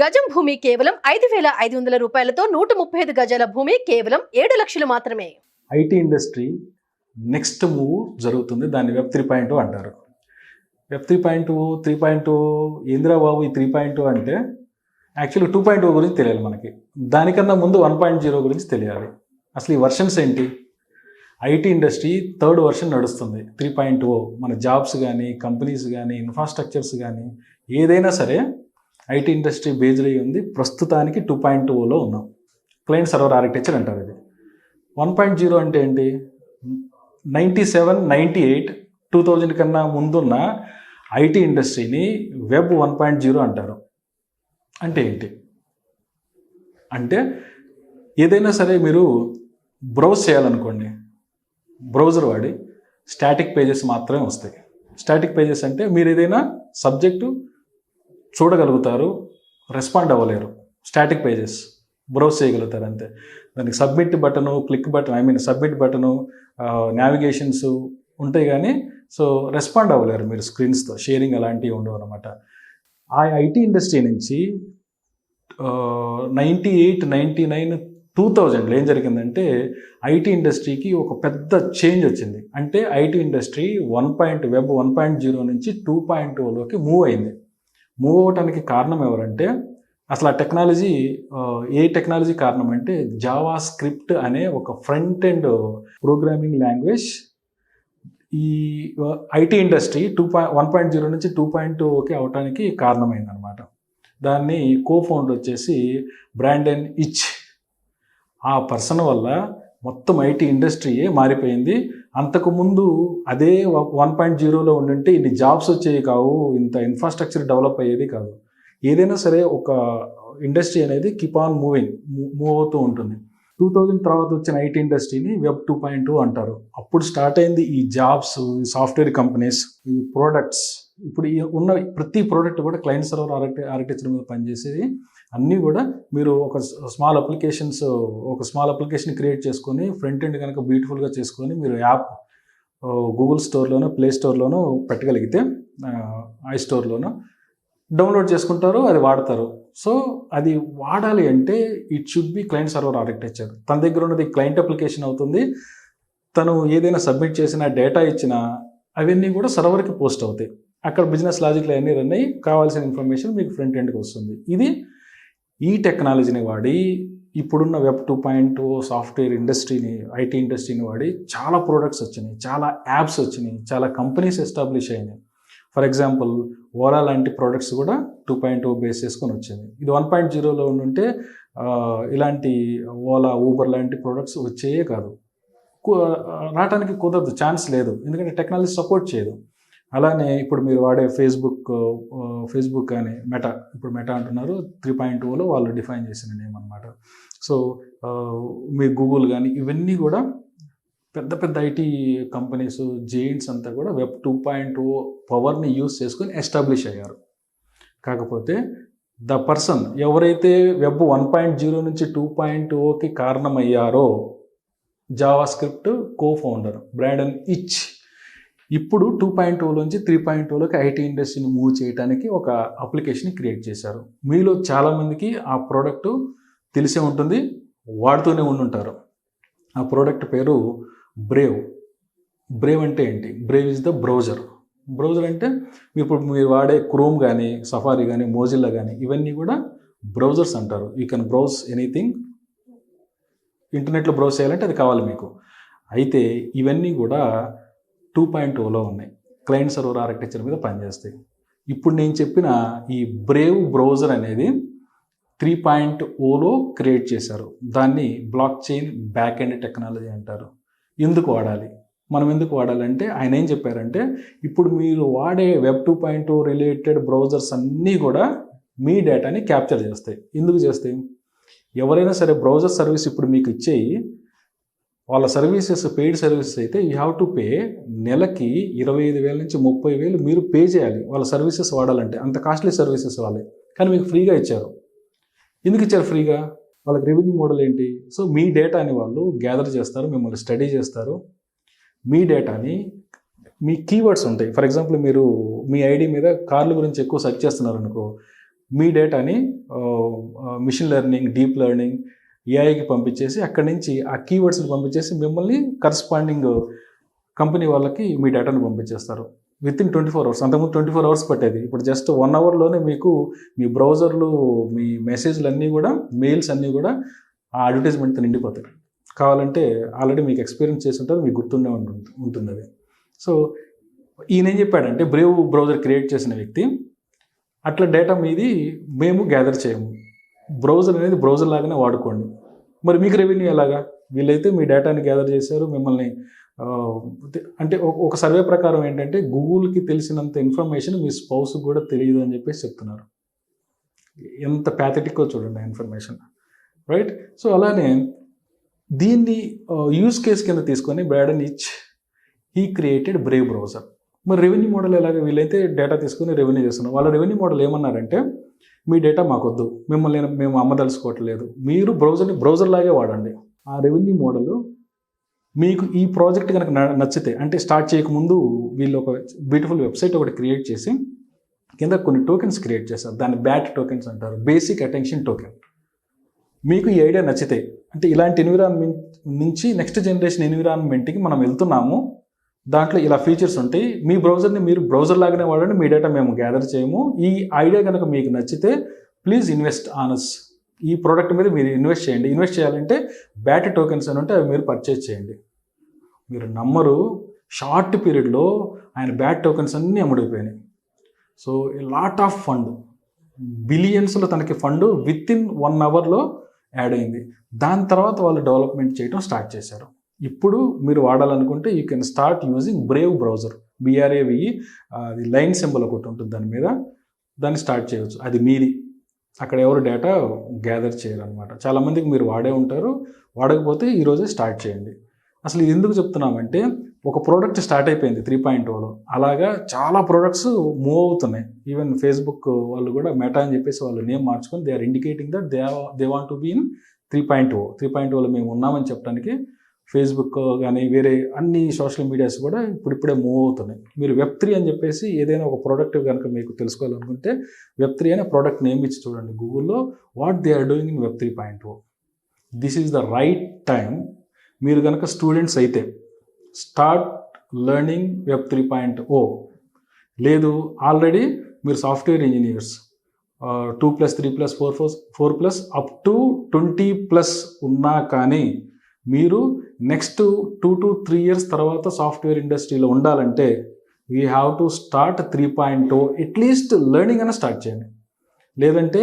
గజం భూమి కేవలం 5,500 రూపాయలతో 135 గజాల భూమి కేవలం 7 లక్షలు మాత్రమే. ఐటీ ఇండస్ట్రీ నెక్స్ట్ మూవ్ జరుగుతుంది. దాన్ని వెబ్ 3.0 అంటారు. వెబ్ 3.0 3.0 ఏందిరా బాబు ఈ 3.0 అంటే యాక్చువల్లీ 2.0 గురించి తెలియాలి మనకి. దానికన్నా ముందు 1.0 గురించి తెలియాలి. అసలు ఈ వర్షన్స్ ఏంటి? ఐటీ ఇండస్ట్రీ థర్డ్ వర్షన్ నడుస్తుంది 3.0. మన జాబ్స్ కానీ కంపెనీస్ కానీ ఇన్ఫ్రాస్ట్రక్చర్స్ కానీ ఏదైనా సరే ఐటీ ఇండస్ట్రీ బేస్డ్ అయ్యి ఉంది. ప్రస్తుతానికి 2.0లో ఉన్నాం. క్లయింట్ సర్వర్ ఆర్కిటెక్చర్ అంటారు ఇది. 1.0 అంటే ఏంటి? 97, 98, 2000 కన్నా ముందున్న ఐటీ ఇండస్ట్రీని వెబ్ 1.0 అంటారు. అంటే ఏంటి? అంటే ఏదైనా సరే మీరు బ్రౌజ్ చేయాలనుకోండి, బ్రౌజర్ వాడి స్టాటిక్ పేజెస్ మాత్రమే వస్తాయి. స్టాటిక్ పేజెస్ అంటే మీరు ఏదైనా సబ్జెక్టు చూడగలుగుతారు, రెస్పాండ్ అవ్వలేరు. స్టాటిక్ పేజెస్ బ్రౌజ్ చేయగలుగుతారు అంతే. దానికి submit button, click button, submit button, navigations ఉంటాయి కానీ సో రెస్పాండ్ అవ్వలేరు మీరు స్క్రీన్స్తో. షేరింగ్ అలాంటివి ఉండవు అనమాట. ఆ ఐటీ ఇండస్ట్రీ నుంచి 98, 99, 2000లో ఏం జరిగిందంటే ఐటీ ఇండస్ట్రీకి ఒక పెద్ద చేంజ్ వచ్చింది. అంటే ఐటీ ఇండస్ట్రీ వెబ్ 1.0 నుంచి 2.0లోకి మూవ్ అయింది. మూవ్ అవ్వటానికి కారణం ఎవరంటే అసలు ఆ టెక్నాలజీ ఏ టెక్నాలజీ కారణం అంటే జావా స్క్రిప్ట్ అనే ఒక ఫ్రంట్ ఎండ్ ప్రోగ్రామింగ్ లాంగ్వేజ్ ఈ ఐటీ ఇండస్ట్రీ 1.0 నుంచి 2.0కి అవటానికి కారణమైందనమాట. దాన్ని కో-ఫౌండర్ వచ్చేసి బ్రాండన్ ఇచ్. ఆ పర్సన్ వల్ల మొత్తం ఐటీ ఇండస్ట్రీయే మారిపోయింది. అంతకుముందు అదే 1.0లో ఉండింటే ఇన్ని జాబ్స్ వచ్చేవి కావు, ఇంత ఇన్ఫ్రాస్ట్రక్చర్ డెవలప్ అయ్యేది కాదు. ఏదైనా సరే ఒక ఇండస్ట్రీ అనేది కీప్ ఆన్ మూవ్ అవుతూ ఉంటుంది. 2000 తర్వాత వచ్చిన ఐటీ ఇండస్ట్రీని వెబ్ 2.0 అంటారు. అప్పుడు స్టార్ట్ అయింది ఈ జాబ్స్, ఈ సాఫ్ట్వేర్ కంపెనీస్, ఈ ప్రోడక్ట్స్. ఇప్పుడు ఉన్న ప్రతి ప్రోడక్ట్ కూడా క్లయింట్ సర్వర్ ఆర్కిటెక్చర్ మీద పనిచేసేది. అన్నీ కూడా మీరు ఒక స్మాల్ అప్లికేషన్ క్రియేట్ చేసుకొని ఫ్రంట్ ఎండ్ కనుక బ్యూటిఫుల్గా చేసుకొని మీరు యాప్ గూగుల్ స్టోర్లోనో ప్లే స్టోర్లోనో పెట్టగలిగితే, ఐ స్టోర్లోనో డౌన్లోడ్ చేసుకుంటారు, అది వాడతారు. సో అది వాడాలి అంటే it should be client server architecture. తన దగ్గర ఉన్నది క్లయింట్ అప్లికేషన్ అవుతుంది. తను ఏదైనా సబ్మిట్ చేసిన డేటా ఇచ్చినా అవన్నీ కూడా సర్వర్కి పోస్ట్ అవుతాయి. అక్కడ బిజినెస్ లాజిక్లు అన్నీ రన్ అయ్యి కావాల్సిన ఇన్ఫర్మేషన్ మీకు ఫ్రంట్ ఎండ్కి వస్తుంది. ఇది ఈ టెక్నాలజీని వాడి ఇప్పుడున్న వెబ్ 2.0 సాఫ్ట్వేర్ ఇండస్ట్రీని, ఐటీ ఇండస్ట్రీని వాడి చాలా ప్రోడక్ట్స్ వచ్చినాయి, చాలా యాప్స్ వచ్చినాయి, చాలా కంపెనీస్ ఎస్టాబ్లిష్ అయినాయి. ఫర్ ఎగ్జాంపుల్ ఓలా లాంటి ప్రోడక్ట్స్ కూడా 2.0 బేస్ చేసుకొని వచ్చింది. ఇది 1.0లో ఉంటే ఇలాంటి ఓలా, ఊబర్ లాంటి ప్రోడక్ట్స్ వచ్చేయే కాదు, రావడానికి కుదరదు, ఛాన్స్ లేదు, ఎందుకంటే టెక్నాలజీ సపోర్ట్ చేయదు. అలానే ఇప్పుడు మీరు వాడే ఫేస్బుక్ కానీ ఇప్పుడు మెటా అంటున్నారు, 3.0లో వాళ్ళు డిఫైన్ చేసిన నేమ్ అనమాట. సో మీ గూగుల్ కానీ ఇవన్నీ కూడా పెద్ద పెద్ద ఐటీ కంపెనీస్, జెయింట్స్ అంతా కూడా వెబ్ 2.0 పవర్ని యూజ్ చేసుకొని ఎస్టాబ్లిష్ అయ్యారు. కాకపోతే ద పర్సన్ ఎవరైతే వెబ్ 1.0 నుంచి 2.0కి కారణమయ్యారో జావా స్క్రిప్ట్ కో-ఫౌండర్ బ్రాండన్ ఇచ్ ఇప్పుడు 2.0లోంచి 3.0లోకి ఐటీ ఇండస్ట్రీని మూవ్ చేయడానికి ఒక అప్లికేషన్ క్రియేట్ చేశారు. మీలో చాలామందికి ఆ ప్రోడక్ట్ తెలిసే ఉంటుంది, వాడుతూనే ఉండుంటారు. ఆ ప్రోడక్ట్ పేరు బ్రేవ్. బ్రేవ్ అంటే ఏంటి? Brave is the browser. Browser అంటే ఇప్పుడు మీరు వాడే క్రోమ్ కానీ, సఫారీ కానీ, మోజిల్లా కానీ ఇవన్నీ కూడా బ్రౌజర్స్ అంటారు. You can browse anything. ఇంటర్నెట్లో బ్రౌజ్ చేయాలంటే అది కావాలి మీకు. అయితే ఇవన్నీ కూడా 2.0లో ఉన్నాయి, క్లయింట్ సర్వర్ ఆర్కిటెక్చర్ మీద పనిచేస్తాయి. ఇప్పుడు నేను చెప్పిన ఈ బ్రేవ్ బ్రౌజర్ అనేది 3.0లో క్రియేట్ చేశారు. దాన్ని block chain back end technology అంటారు. ఎందుకు వాడాలి? మనం ఎందుకు వాడాలంటే ఆయన ఏం చెప్పారంటే ఇప్పుడు మీరు వాడే వెబ్ 2.0 రిలేటెడ్ బ్రౌజర్స్ అన్నీ కూడా మీ డేటాని క్యాప్చర్ చేస్తాయి. ఎందుకు చేస్తాయి? ఎవరైనా సరే బ్రౌజర్ సర్వీస్ ఇప్పుడు మీకు ఇచ్చేయి, వాళ్ళ సర్వీసెస్ పెయిడ్ సర్వీసెస్ అయితే యూ హ్యావ్ టు పే. నెలకి 25,000 నుంచి 30,000 మీరు పే చేయాలి వాళ్ళ సర్వీసెస్ వాడాలంటే. అంత కాస్ట్లీ సర్వీసెస్ వాళ్ళే, కానీ మీకు ఫ్రీగా ఇచ్చారు. ఎందుకు ఇచ్చారు ఫ్రీగా? వాళ్ళకి రెవెన్యూ మోడల్ ఏంటి? సో మీ డేటాని వాళ్ళు గ్యాదర్ చేస్తారు, మిమ్మల్ని స్టడీ చేస్తారు. మీ డేటాని, మీ కీవర్డ్స్ ఉంటాయి. ఫర్ ఎగ్జాంపుల్ మీరు మీ ఐడి మీద కార్ల గురించి ఎక్కువ సెర్చ్ చేస్తున్నారు అనుకో, మీ డేటాని మిషన్ లెర్నింగ్, డీప్ లెర్నింగ్, ఏఐకి పంపించేసి అక్కడి నుంచి ఆ కీవర్డ్స్ని పంపించేసి మిమ్మల్ని కరస్పాండింగ్ కంపెనీ వాళ్ళకి మీ డేటాను పంపించేస్తారు విత్ ఇన్ 24 అవర్స్. అంతకుముందు 24 అవర్స్ పట్టేది, ఇప్పుడు జస్ట్ 1 అవర్లోనే మీకు మీ బ్రౌజర్లు, మీ మెసేజ్లు అన్నీ కూడా, మెయిల్స్ అన్నీ కూడా ఆ అడ్వర్టైజ్మెంట్తో నిండిపోతాయి. కావాలంటే ఆల్రెడీ మీకు ఎక్స్పీరియన్స్ చేసి ఉంటారు, మీకు గుర్తుండే ఉంటుంది అది. సో ఈయన ఏం చెప్పాడంటే, బ్రేవ్ బ్రౌజర్ క్రియేట్ చేసిన వ్యక్తి, అట్లా డేటా మీది మేము గ్యాదర్ చేయము, బ్రౌజర్ అనేది బ్రౌజర్ లాగానే వాడుకోండి. మరి మీకు రెవెన్యూ ఎలాగా? వీళ్ళైతే మీ డేటాని గ్యాదర్ చేశారు, మిమ్మల్ని అంటే ఒక సర్వే ప్రకారం ఏంటంటే గూగుల్కి తెలిసినంత ఇన్ఫర్మేషన్ మీ స్పౌస్కి కూడా తెలియదు అని చెప్పేసి చెప్తున్నారు. ఎంత ప్యాథెటిక్కో చూడండి ఆ ఇన్ఫర్మేషన్, రైట్? సో అలానే దీన్ని యూస్ కేస్ కింద తీసుకొని బ్రాడన్ ఇచ్ హీ క్రియేటెడ్ బ్రేవ్ బ్రౌజర్. మరి రెవెన్యూ మోడల్ ఎలాగ? వీళ్ళైతే డేటా తీసుకుని రెవెన్యూ చేస్తున్నారు. వాళ్ళ రెవెన్యూ మోడల్ ఏమన్నారంటే, మీ డేటా మాకొద్దు, మిమ్మల్ని మేము అమ్మదలుచుకోవట్లేదు, మీరు బ్రౌజర్ని బ్రౌజర్ లాగే వాడండి. ఆ రెవెన్యూ మోడల్ మీకు ఈ ప్రాజెక్ట్ కనుక నచ్చితే, అంటే స్టార్ట్ చేయకముందు వీళ్ళు ఒక బ్యూటిఫుల్ వెబ్సైట్ ఒకటి క్రియేట్ చేసి కింద కొన్ని టోకెన్స్ క్రియేట్ చేస్తారు. దాన్ని బ్యాట్ టోకెన్స్ అంటారు, బేసిక్ అటెన్షన్ టోకెన్. మీకు ఈ ఐడియా నచ్చితే, అంటే ఇలాంటి ఎన్విరాన్మెంట్ నుంచి నెక్స్ట్ జనరేషన్ ఎన్విరాన్మెంట్కి మనం వెళ్తున్నాము, దాంట్లో ఇలా ఫీచర్స్ ఉంటాయి, మీ బ్రౌజర్ని మీరు బ్రౌజర్ లాగానే వాడండి, మీ డేటా మేము గ్యాదర్ చేయము, ఈ ఐడియా కనుక మీకు నచ్చితే ప్లీజ్ ఇన్వెస్ట్ ఆన్ us, ఈ ప్రోడక్ట్ మీద మీరు ఇన్వెస్ట్ చేయండి. ఇన్వెస్ట్ చేయాలంటే బ్యాట్ టోకెన్స్ అని ఉంటే అవి మీరు పర్చేజ్ చేయండి. మీరు నమ్మరు, షార్ట్ పీరియడ్లో ఆయన బ్యాట్ టోకెన్స్ అన్నీ అమ్ముడిపోయినాయి. సో లాట్ ఆఫ్ ఫండ్, బిలియన్స్లో తనకి ఫండ్ విత్ ఇన్ 1 అవర్లో యాడ్ అయింది. దాని తర్వాత వాళ్ళు డెవలప్మెంట్ చేయడం స్టార్ట్ చేశారు. ఇప్పుడు మీరు వాడాలనుకుంటే you can start using brave browser, BRAVE, అది లైన్ సింబల్ ఒకటి ఉంటుంది దాని మీద, దాన్ని స్టార్ట్ చేయవచ్చు. అది మీది, అక్కడ ఎవరు డేటా గ్యాదర్ చేయరు అనమాట. చాలామందికి మీరు వాడే ఉంటారు, వాడకపోతే ఈరోజే స్టార్ట్ చేయండి. అసలు ఇది ఎందుకు చెప్తున్నామంటే, ఒక ప్రోడక్ట్ స్టార్ట్ అయిపోయింది 3.0లో, అలాగా చాలా ప్రోడక్ట్స్ మూవ్ అవుతున్నాయి. ఈవెన్ ఫేస్బుక్ వాళ్ళు కూడా మెటా అని చెప్పేసి వాళ్ళు నేమ్ మార్చుకొని they are indicating that they want to be in 3.0. 3.0లో మేము ఉన్నామని చెప్పడానికి ఫేస్బుక్ కానీ వేరే అన్ని సోషల్ మీడియాస్ కూడా ఇప్పుడిప్పుడే మూవ్ అవుతున్నాయి. మీరు Web3 అని చెప్పేసి ఏదైనా ఒక ప్రోడక్ట్ కనుక మీకు తెలుసుకోవాలనుకుంటే Web3 అనే ప్రోడక్ట్ నేమ్ ఇచ్చి చూడండి గూగుల్లో, what they are doing in Web 3.0. This is the right time. మీరు కనుక స్టూడెంట్స్ అయితే స్టార్ట్ లెర్నింగ్ Web 3.0. లేదు ఆల్రెడీ మీరు సాఫ్ట్వేర్ ఇంజనీర్స్ 2+, 3+, 4+ అప్ టు 20+ ఉన్నా కానీ మీరు నెక్స్ట్ 2 to 3 years తర్వాత సాఫ్ట్వేర్ ఇండస్ట్రీలో ఉండాలంటే we have to start 3.0. At least learning అయినా స్టార్ట్ చేయండి. లేదంటే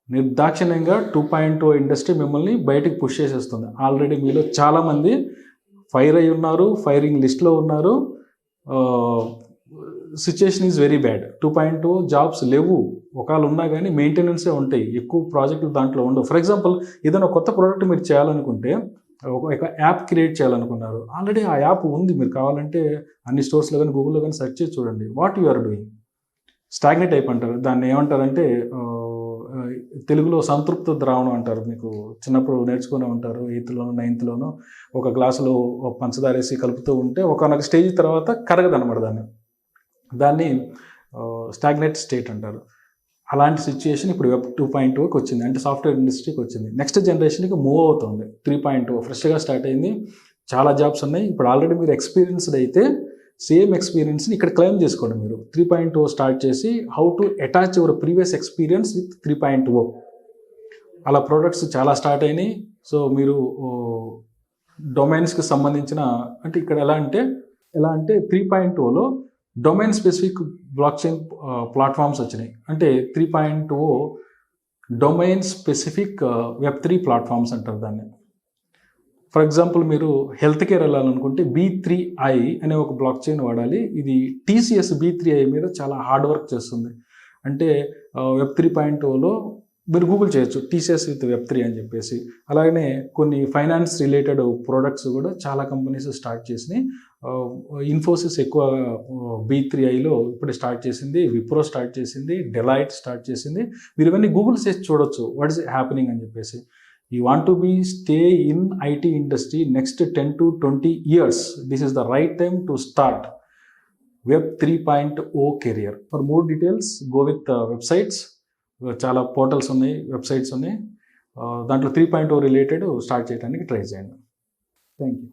నిర్దాక్షిణ్యంగా 2.0 ఇండస్ట్రీ మిమ్మల్ని బయటకు పుష్ చేసేస్తుంది. ఆల్రెడీ మీలో చాలామంది ఫైర్ అయి ఉన్నారు, ఫైరింగ్ లిస్ట్లో ఉన్నారు. Situation is very bad. 2.0 jobs లేవు, ఒకవేళ ఉన్నా కానీ మెయింటెనెన్సే ఉంటాయి, ఎక్కువ ప్రాజెక్టులు దాంట్లో ఉండవు. ఫర్ ఎగ్జాంపుల్ ఏదైనా కొత్త ప్రోడక్ట్ మీరు చేయాలనుకుంటే, ఒక యాప్ క్రియేట్ చేయాలనుకున్నారు, ఆల్రెడీ ఆ యాప్ ఉంది, మీరు కావాలంటే అన్ని స్టోర్స్లో కానీ గూగుల్లో కానీ సెర్చ్ చేసి చూడండి, what you are doing. Stagnate అయిపోంటారు. దాన్ని ఏమంటారంటే తెలుగులో సంతృప్త ద్రావణం అంటారు. మీకు చిన్నప్పుడు నేర్చుకునే ఉంటారు, 8th, 9th ఒక గ్లాసులో పంచదార వేసి కలుపుతూ ఉంటే ఒకనొక స్టేజ్ తర్వాత కరగదనమాట, దాన్ని స్టాగ్నేట్ స్టేట్ అంటారు. అలాంటి సిచ్యుయేషన్ ఇప్పుడు Web 2.0కి వచ్చింది, అంటే సాఫ్ట్వేర్ ఇండస్ట్రీకి వచ్చింది. నెక్స్ట్ జనరేషన్కి మూవ్ అవుతుంది. 3.0 ఫ్రెష్గా స్టార్ట్ అయింది, చాలా జాబ్స్ ఉన్నాయి. ఇప్పుడు ఆల్రెడీ మీరు ఎక్స్పీరియన్స్డ్ అయితే సేమ్ ఎక్స్పీరియన్స్ని ఇక్కడ క్లెయిమ్ చేసుకోండి. మీరు 3.0 స్టార్ట్ చేసి how to attach your previous experience with 3.0. అలా ప్రోడక్ట్స్ చాలా స్టార్ట్ అయినాయి. సో మీరు డొమైన్స్కి సంబంధించిన, అంటే ఇక్కడ ఎలా అంటే 3.0లో డొమైన్ స్పెసిఫిక్ బ్లాక్ చైన్ ప్లాట్ఫామ్స్ వచ్చినాయి. అంటే 3.0 డొమైన్ స్పెసిఫిక్ Web3 ప్లాట్ఫామ్స్ అంటారు దాన్ని. ఫర్ ఎగ్జాంపుల్ మీరు హెల్త్ కేర్ వెళ్ళాలనుకుంటే B3I అనే ఒక బ్లాక్ చైన్ వాడాలి. ఇది TCS B3I మీద చాలా హార్డ్ వర్క్ చేస్తుంది. అంటే Web 3.0లో మీరు గూగుల్ చేయొచ్చు TCS విత్ Web3 అని చెప్పేసి. అలాగనే కొన్ని ఫైనాన్స్ రిలేటెడ్ ప్రోడక్ట్స్ కూడా చాలా కంపెనీస్ స్టార్ట్ చేసినాయి. ఇన్ఫోసిస్ ఎక్కువ B3Iలో ఇప్పుడే స్టార్ట్ చేసింది, విప్రో స్టార్ట్ చేసింది, డెలైట్ స్టార్ట్ చేసింది. మీరు ఇవన్నీ గూగుల్ చేసి చూడొచ్చు వాట్ ఈస్ హ్యాపెనింగ్ అని చెప్పేసి. You want to stay in IT industry next 10 to 20 years. This is the right time to start Web 3.0 career. For more details, go with websites. చాలా portals ఉన్నాయి, websites ఉన్నాయి. దాంట్లో 3.0 related start చేయడానికి try చేయండి. Thank you.